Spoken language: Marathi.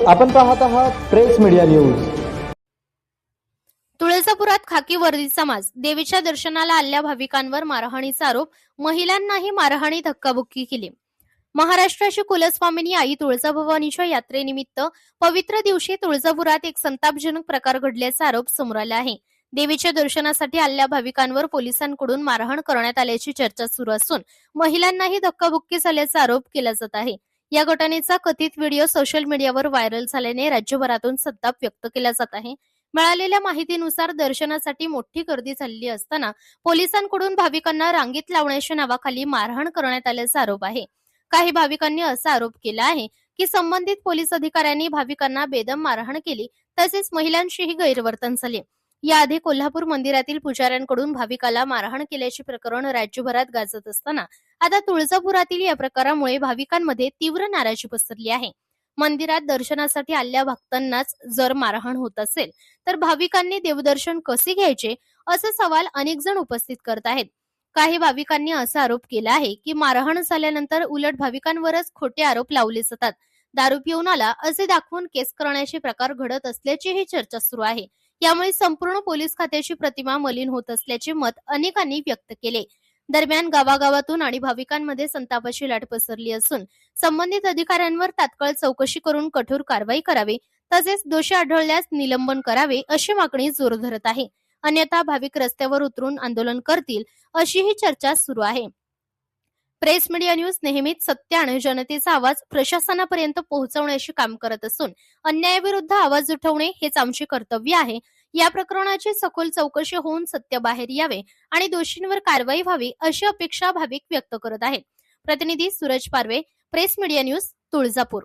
आपण पाहत आहात प्रेस मीडिया न्यूज। तुळजापुरात खाकी वर्दी समाज देवीच्या दर्शनाला आलेल्या भाविकांवर मारहाणीचा आरोप, महिलांनाही मारहाणी धक्काबुक्की केली। महाराष्ट्राची कुलस्वामिनी आई तुळजाभवानीच्या यात्रेनिमित्त पवित्र दिवशी तुळजापुरात एक संतापजनक प्रकार घडल्याचा आरोप समोर आला आहे। देवीच्या दर्शनासाठी आलेल्या भाविकांवर पोलिसांकडून मारहाण करण्यात आल्याची चर्चा सुरू असून महिलांनाही धक्काबुक्की झाल्याचा आरोप केला जात आहे। या घटनेचा कथित व्हिडिओ सोशल मीडियावर व्हायरल झाल्याने राज्यभरातून संताप व्यक्त केला जात आहे। मिळालेल्या माहितीनुसार दर्शनासाठी मोठी गर्दी झालेली असताना पोलिसांकडून भाविकांना रांगेत लावण्याच्या नावाखाली मारहाण करण्यात आल्याचा आरोप आहे। काही भाविकांनी असा आरोप केला आहे की संबंधित पोलीस अधिकाऱ्यांनी भाविकांना बेदम मारहाण केली, तसेच महिलांशीही गैरवर्तन झाले। याआधी कोल्हापूर मंदिरातील पुजाऱ्यांकडून भाविकाला मारहाण केल्याचे प्रकरण राज्यभरात गाजत असताना आता तुळजापुरातील या प्रकारामुळे भाविकांमध्ये तीव्र नाराजी पसरली आहे। मंदिरात दर्शनासाठी आलेल्या भक्तांनाच जर मारहाण होत असेल तर भाविकांनी देवदर्शन कसे घ्यायचे, असा सवाल अनेक जण उपस्थित करत आहेत। काही भाविकांनी असा आरोप केला आहे की मारहाण झाल्यानंतर उलट भाविकांवरच खोटे आरोप लावले जातात। दारू पिऊन आला असे दाखवून केस करण्याचे प्रकार घडत असल्याचीही चर्चा सुरू आहे। यामुळे संपूर्ण पोलीस खात्याची प्रतिमा मलिन होत असल्याचे मत अनेकांनी व्यक्त केले। दरम्यान गावागावातून आणि भाविकांमध्ये संतापाची लाट पसरली असून संबंधित अधिकाऱ्यांवर तात्काळ चौकशी करून कठोर कारवाई करावी, तसेच दोषी आढळल्यास निलंबन करावे अशी मागणी जोर धरत आहे। अन्यथा भाविक रस्त्यावर उतरून आंदोलन करतील अशीही चर्चा सुरू आहे। प्रेस मीडिया न्यूज नेहमीच सत्य आणि जनतेचा आवाज प्रशासनापर्यंत पोहोचवण्याचे काम करत असून अन्यायाविरुद्ध आवाज उठवणे हेच आमचे कर्तव्य आहे। या प्रकरणाची सखोल चौकशी होऊन सत्य बाहेर यावे आणि दोषींवर कारवाई व्हावी अशी अपेक्षा भाविक व्यक्त करत आहेत। प्रतिनिधी सूरज पारवे, प्रेस मीडिया न्यूज, तुळजापूर।